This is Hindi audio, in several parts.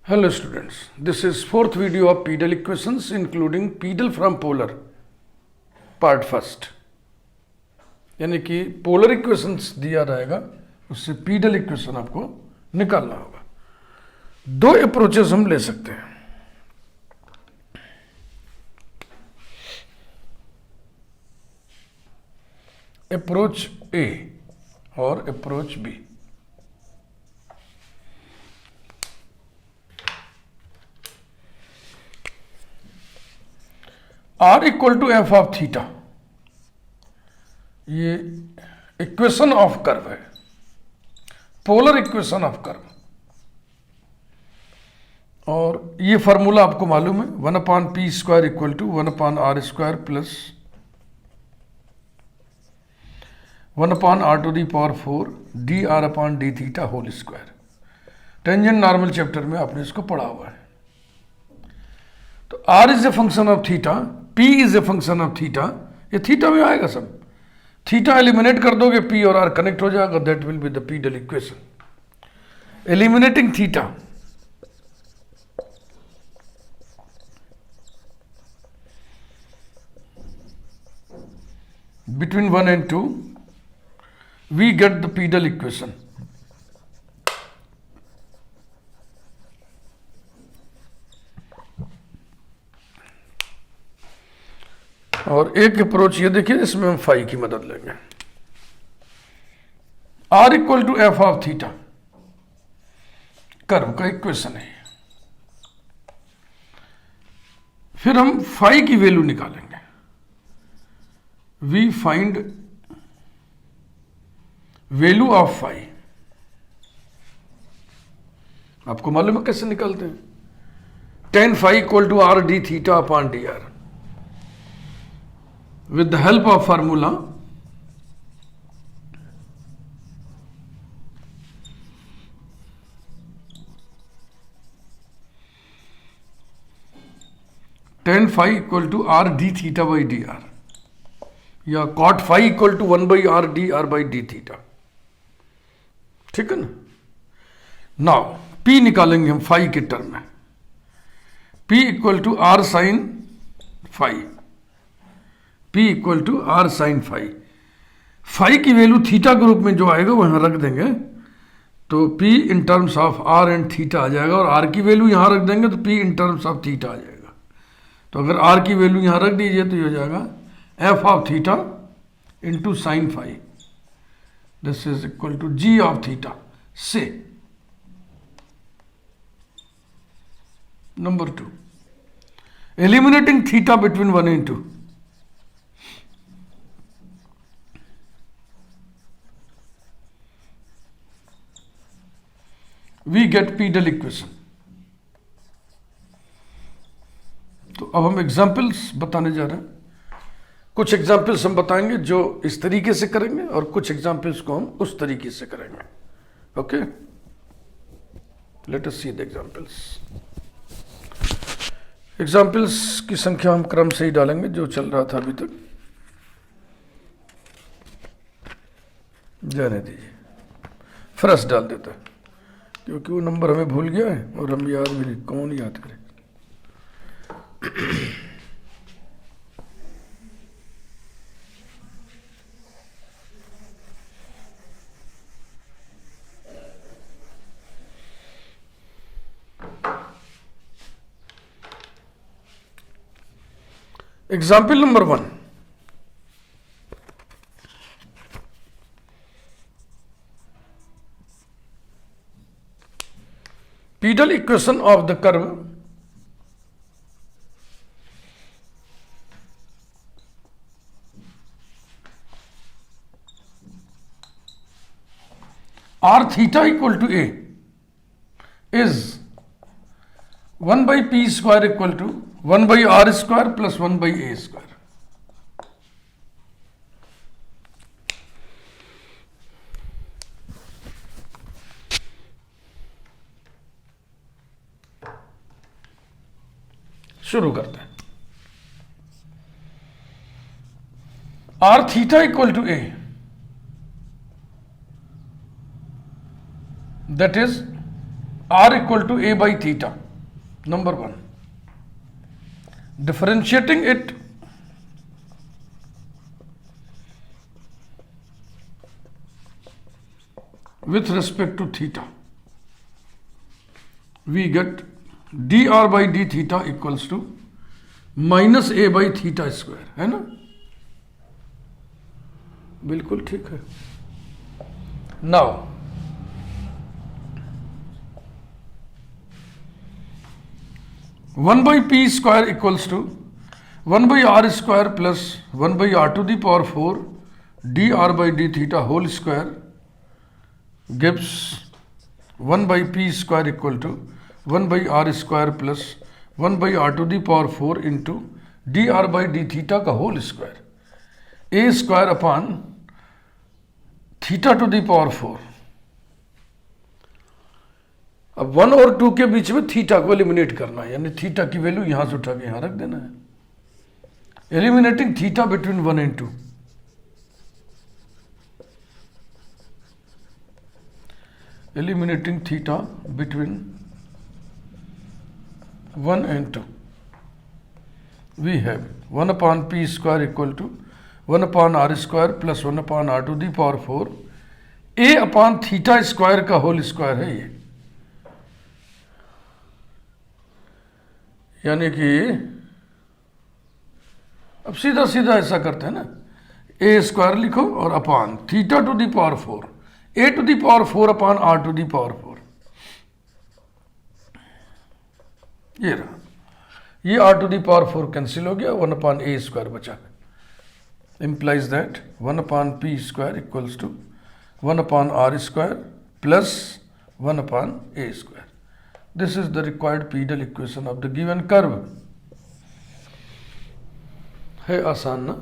Hello students, this is fourth video of pedal equations including pedal from polar part first. यानी कि पोलर इक्वेशंस दिया रहेगा उससे pedal इक्वेशन आपको निकालना होगा. दो अप्रोचेस हम ले सकते हैं. अप्रोच ए और approach B. R equal to F of theta, ये इक्वेशन ऑफ कर्व है, पोलर इक्वेशन ऑफ कर्व. और ये फॉर्मूला आपको मालूम है, 1/p² equal to 1/r² plus 1/r⁴ dr/d θ whole square. Tangent normal chapter में आपने इसको पढ़ा हुआ है. तो r is a function of theta, p is a function of theta. ये थीटा में आएगा सब. थीटा एलिमिनेट कर दोगे, p और r कनेक्ट हो जाएगा. That will be the pedal equation. Eliminating theta, between 1 and 2 we get the pedal equation. और एक अप्रोच ये देखिए, इसमें हम फाई की मदद लेंगे. R equal to F of theta curve का इक्वेशन है. फिर हम फाई की वैल्यू निकालेंगे. We find value of phi. आपको मालूम है कैसे निकालते हैं. tan phi equal to r d theta upon dr. with the help of formula tan phi equal to r d theta by dr या cot phi equal to 1 by r dr by d theta. ठीक है ना. नाउ p निकालेंगे हम फाई के टर्म में. p equal to r sine phi, P equal to R sine phi. Phi की वैल्यू थीटा के रूप में जो आएगा वो यहां रख देंगे, तो P in terms of R and theta आ जाएगा. और R की वैल्यू यहां रख देंगे तो P in terms of theta आ जाएगा. तो अगर R की वैल्यू यहां रख दीजिए तो ये हो जाएगा F of theta into sine phi. This is equal to G of theta. से number 2, eliminating theta between 1 and 2. We get pedal equation. तो अब हम एग्जाम्पल्स बताने जा रहे हैं. कुछ एग्जाम्पल्स हम बताएंगे जो इस तरीके से करेंगे और कुछ एग्जाम्पल्स को हम उस तरीके से करेंगे. Okay, let us see the examples. Examples की संख्या हम क्रम से ही डालेंगे जो चल रहा था अभी तक. जाने दीजिए, फ्रेश डाल देता है क्योंकि वो नंबर हमें भूल गया है और हम याद भी नहीं. कौन याद करे. Example number 1. pedal equation of the curve r theta equal to a is 1 by p² equal to 1 by r² plus 1 by a². शुरू करते हैं. r theta equal to a, that is r equal to a by theta. Number one, differentiating it with respect to theta, we get dr by d theta equals to minus a by theta square, है ना? बिल्कुल ठीक है. Now one by P square equals to 1 by r square plus 1 by r to the power 4 dr by d theta whole square gives 1 by p square equal to 1 by r square plus 1 by r to the power 4 into dr by d theta का whole square, a square upon theta to the power 4. अब 1 और 2 के बीच में थीटा को एलिमिनेट करना है, यानी थीटा की वैल्यू यहां से उठा के यहां रख देना है. Eliminating theta between 1 and 2. Eliminating theta between 1 and 2. We have 1 upon p square equal to 1 upon r square plus 1 upon r to the power 4. a upon theta square का होल स्क्वायर है ये, यानी कि अब सीधा सीधा ऐसा करते हैं ना, a स्क्वायर लिखो और upon theta to the power 4, a to the power 4 upon r to the power 4. ये रहा, ये r to the power 4 cancel हो गया, 1 अपॉन a स्क्वायर बचा. implies that 1 upon p square equals to 1 upon r square plus 1 upon a square. This is the required P-Dal equation of the given curve. है आसान ना?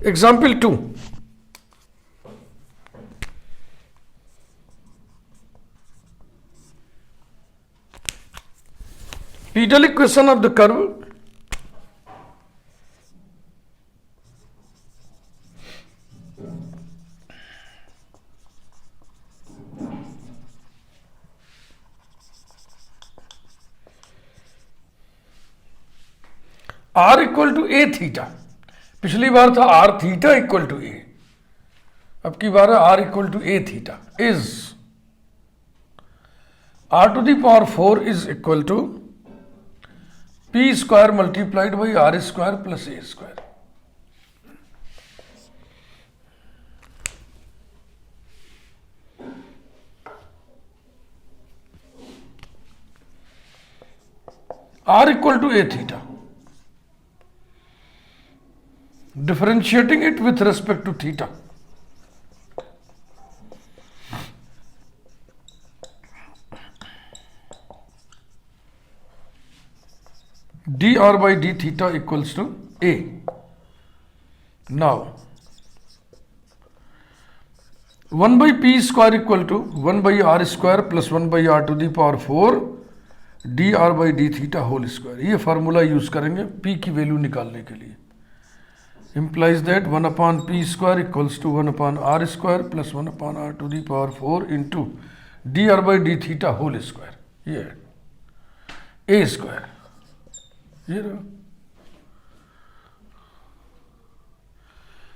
Example 2. P-Dal equation of the curve r equal to a theta. पिछली बार था r theta equal to a, अब की बार है r equal to a theta. Is r to the power 4 is equal to p square multiplied by r square plus a square. r equal to a theta. Differentiating it with respect to theta. dr by d theta equals to a. Now 1 by p square equal to 1 by r square plus 1 by r to the power 4 dr by d theta whole square. ये फार्मूला यूज करेंगे p की वैल्यू निकालने के लिए. Implies that 1 upon p square equals to 1 upon r square plus 1 upon r to the power 4 into dr by d theta whole square. ये a square. ये रहा.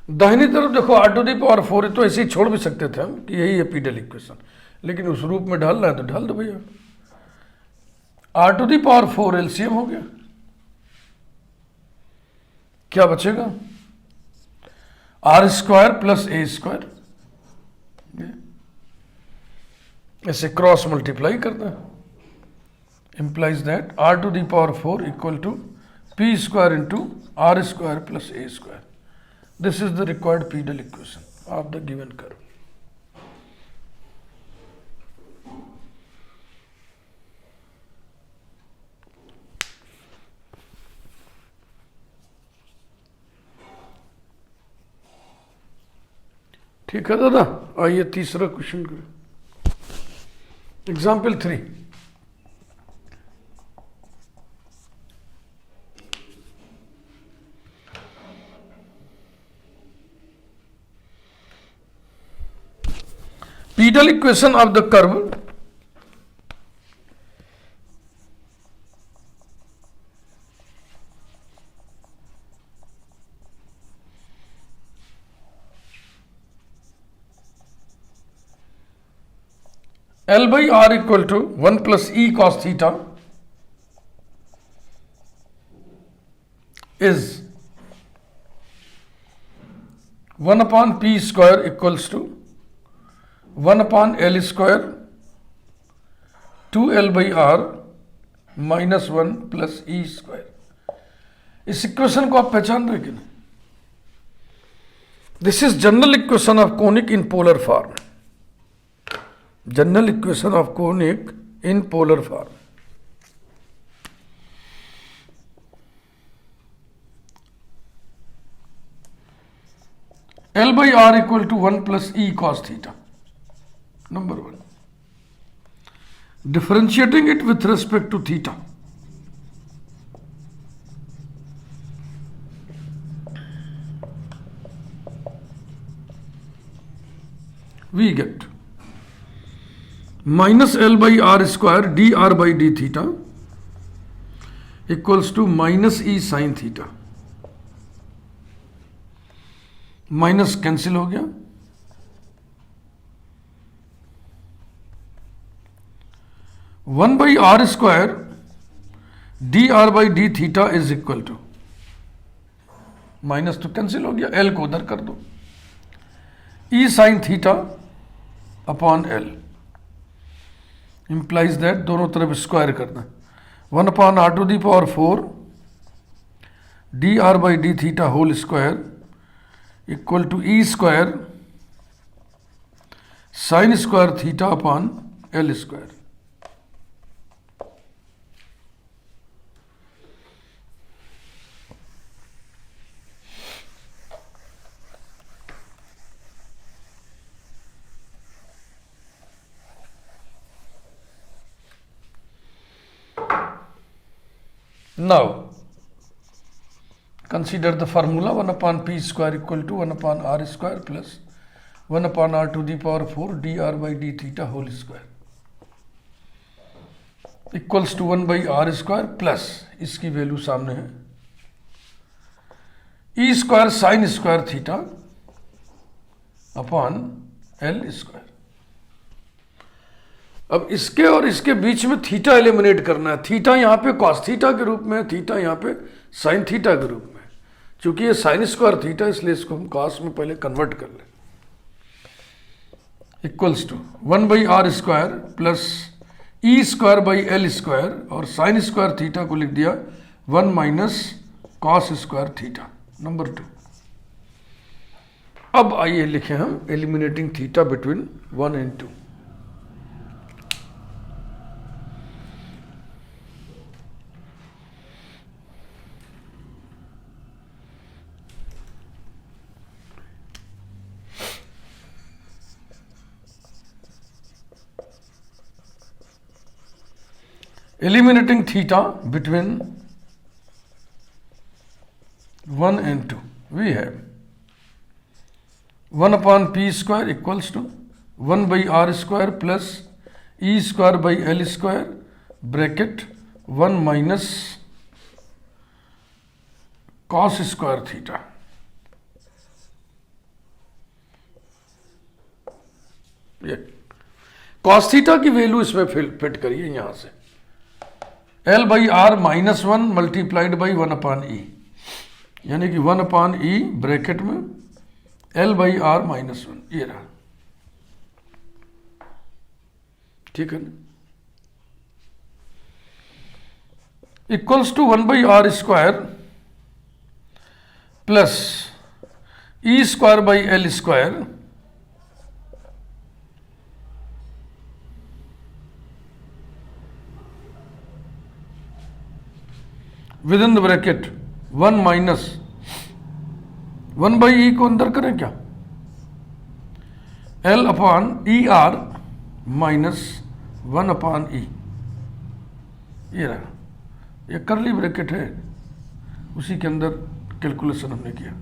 दाहिनी तरफ देखो r to the power 4 है, तो ऐसे ही छोड़ भी सकते थे हम कि यही है P-Dal इक्वेशन, लेकिन उस रूप में ढालना है तो ढाल दो भैया. r to the power 4 LCM हो गया, क्या बचेगा? r square plus a square. ऐसे क्रॉस मल्टीप्लाई करना है. implies that r to the power 4 equal to p square into r square plus a square. This is the required Pidal equation of the given curve. ठीक है दादा, आइए तीसरा क्वेश्चन करें. Example 3. Pidal equation of the curve L by R equal to 1 plus E cos theta is 1 upon P square equals to 1 upon L square 2L by R minus 1 plus E square. इस इक्वेशन को आप पहचान रहे कि नहीं? This is general equation of conic in polar form. General equation of conic in polar form. L by R equal to 1 plus E cos theta. Number 1. Differentiating it with respect to theta. We get minus L by R square dr by d theta equals to minus E sin theta. Minus cancel हो गया. One by R square D R by D theta is equal to, minus तो कैंसिल हो गया, एल को उधर कर दो, E sine theta upon L implies that दोनों तरफ स्क्वायर करना. 1 upon R to the power 4 D R by D theta whole square equal to E square sine square theta upon L square. Now consider the formula 1 upon p square equal to 1 upon r square plus 1 upon r to the power 4 dr by d theta whole square equals to 1 by r square plus, इसकी वैल्यू सामने है, e square sine square theta upon L square. अब इसके और इसके बीच में थीटा एलिमिनेट करना है. थीटा यहां पे कॉस थीटा के रूप में, थीटा यहां पे साइन थीटा के रूप में. चूंकि ये साइन स्क्वायर थीटा इसलिए इसको हम कॉस में पहले कन्वर्ट कर लें. Equals to 1 by R square plus E square by L square, और साइन स्क्वायर थीटा को लिख दिया 1 minus cos square theta. Number 2. अब आइए लिखें हम eliminating theta between 1 and 2. Eliminating theta between 1 and 2, we have 1 upon p square equals to 1 by r square plus e square by l square bracket 1 minus cos square theta. ये cos थीटा की वैल्यू इसमें फिट करिए यहां से, L by R minus 1 multiplied by 1 upon E, यानी कि 1 अपॉन ई ब्रैकेट में एल बाई आर माइनस 1, ये रहा. ठीक है ना. Equals to 1/r² plus E²/L² within the bracket 1 minus 1/e को अंदर करें क्या, L/ER माइनस 1/e। ये रहा, ये करली ब्रैकेट है, उसी के अंदर कैलकुलेशन हमने किया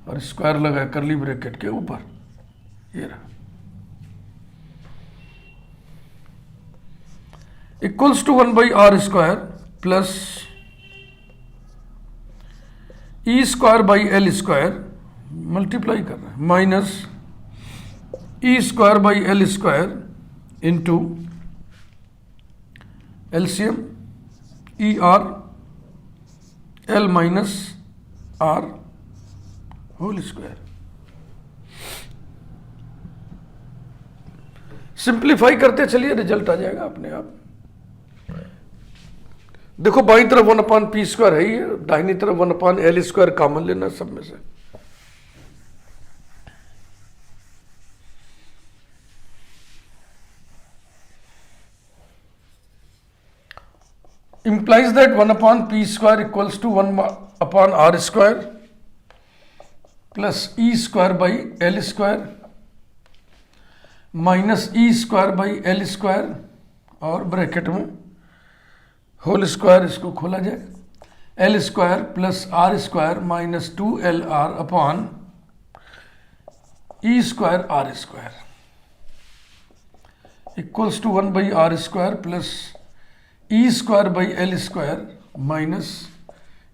और स्क्वायर लगाया करली ब्रैकेट के ऊपर। ये रहा, equals to 1/r² plus E²/L² multiply कर रहे हैं minus E²/L² into LCM ER L minus R whole square. Simplify करते चलिए, रिजल्ट आ जाएगा अपने आप। देखो बाईं तरफ 1/p² है ही, दाहिनी तरफ 1/L² कॉमन लेना सब में से। implies that 1/p² equals to 1/r² plus E²/L² minus E²/L² और ब्रैकेट में होल स्क्वायर, इसको खोला जाए, L² plus R² minus 2LR upon E²R² equals to 1/r² plus E²/L² minus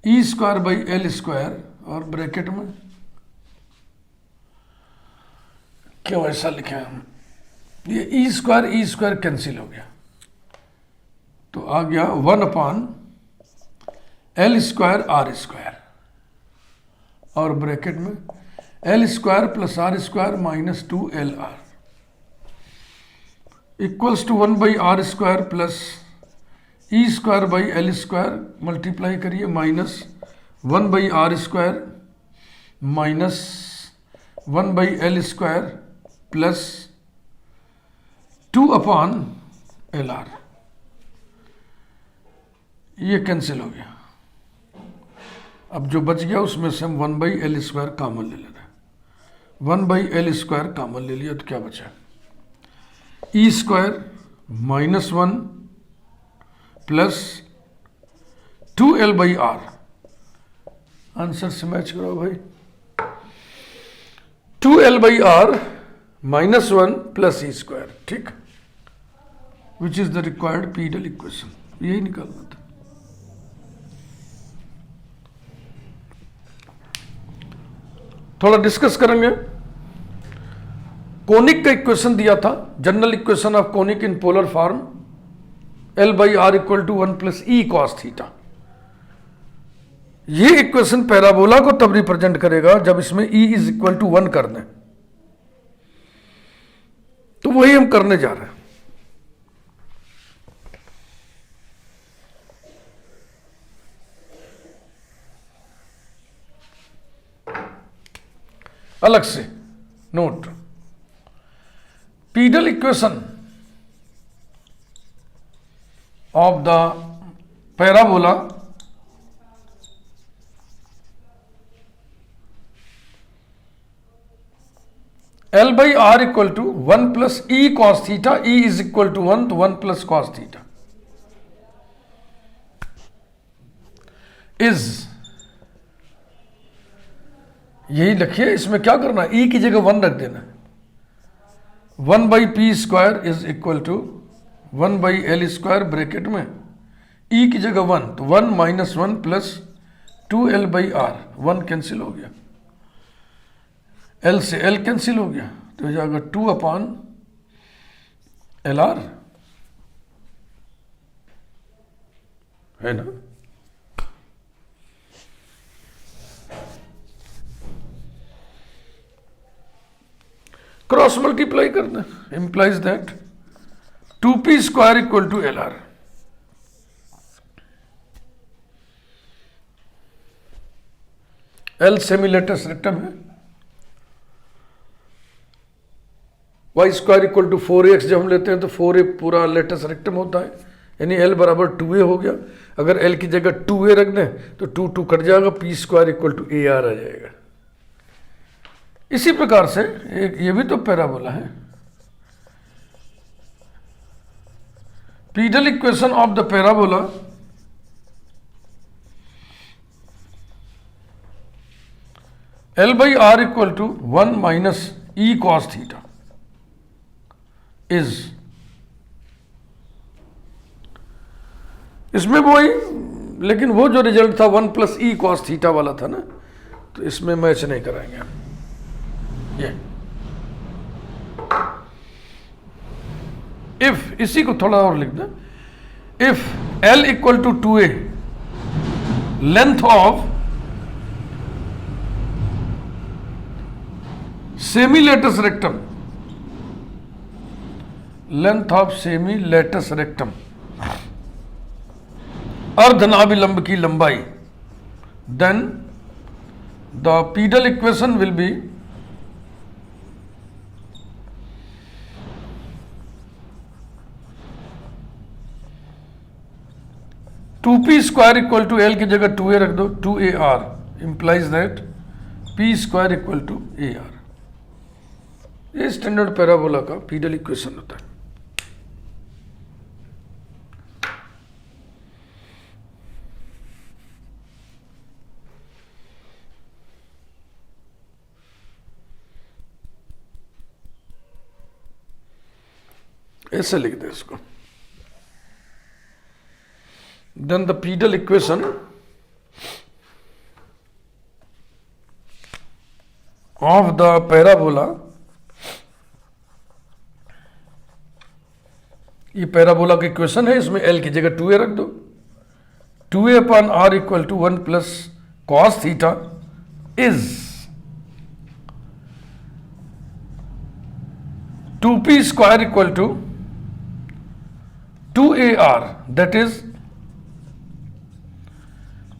E²/L² और ब्रैकेट में क्यों ऐसा लिखे हम, ये E² कैंसिल हो गया तो आ गया 1/L²R² और ब्रैकेट में L² plus R² minus 2LR equals to 1/r² plus E²/L² multiply करिए minus 1/r² minus 1/L² plus 2/LR, ये कैंसिल हो गया। अब जो बच गया उसमें से हम 1/L² कॉमन ले लेना है, 1/L² कॉमन ले लिया तो क्या बचा, E² minus 1 plus 2L/R। Answer से मैच करो भाई, 2L/R माइनस 1 प्लस E², ठीक, which is the required pedal equation, यही निकालना था। थोड़ा डिस्कस करेंगे। कोनिक का इक्वेशन दिया था, general equation of conic in polar form, L/R equal to 1 plus E cos theta. ये इक्वेशन पैराबोला को तब रिप्रेजेंट करेगा जब इसमें E इज इक्वल टू 1 कर दें, तो वही हम करने जा रहे हैं। अलग से note, pedal equation of the parabola L/R equal to 1 plus E cos theta, E is equal to 1 तो 1 plus cos theta is, यही लिखिए, इसमें क्या करना है, E की जगह 1 रख देना, 1/p² is equal to 1/L² bracket में E की जगह 1 तो 1 माइनस 1 प्लस 2L/R, 1 कैंसिल हो गया, L से L कैंसिल हो गया तो हो जाएगा 2/LR, है ना। क्रॉस मल्टीप्लाई करना, implies that 2p² equal to LR। L semi latus rectum है, Y square equal to 4ax जब हम लेते हैं तो 4a पूरा लेटेस्ट रेक्टम होता है, यानी एल बराबर 2a हो गया। अगर एल की जगह 2a रख दें तो 2 कट जाएगा, P square equal to A R आ जाएगा। इसी प्रकार से एक ये भी तो पैराबोला है। Pedal equation of the parabola L by R equal to 1 minus E cos theta is, इसमें वही, लेकिन वो जो रिजल्ट था 1 प्लस ई कॉस थीटा वाला था ना, तो इसमें मैच नहीं कराएंगे हम। ये इफ, इसी को थोड़ा और लिख दें, if L equal to 2a length of semi latus rectum, length of semi latus rectum, अर्धनाभिलंब की लंबाई, then the pedal equation will be two P square equal to L की जगह 2a रख दो, 2ar implies that P square equal to A R. ये स्टैंडर्ड पैराबोला का पीडल इक्वेशन होता है। ऐसे लिख दे इसको। Then the pedal equation of the parabola, ये पैराबोला का इक्वेशन है, इसमें एल की जगह 2a रख दो, 2a upon R equal to 1 plus cos theta is 2p square equal to 2ar, that is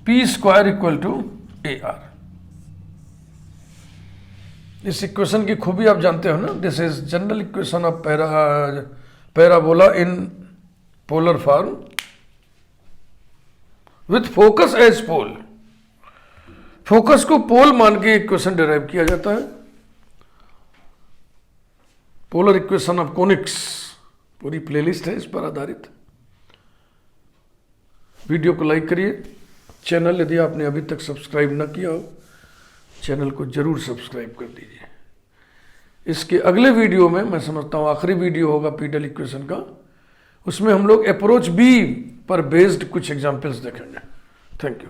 p square equal to ar। इस इक्वेशन की खूबी आप जानते हो ना, this is general equation of parabola in polar form with focus as pole. Focus को पोल मान के इक्वेशन डिराइव किया जाता है। पोलर इक्वेशन ऑफ कोनिक्स, पूरी प्लेलिस्ट है इस पर आधारित। वीडियो को लाइक करिए, चैनल यदि आपने अभी तक सब्सक्राइब न किया हो, चैनल को जरूर सब्सक्राइब कर दीजिए। इसके अगले वीडियो में, मैं समझता हूँ आखिरी वीडियो होगा पीडल इक्वेशन का, उसमें हम लोग अप्रोच बी पर बेस्ड कुछ एग्जाम्पल्स देखेंगे। Thank you.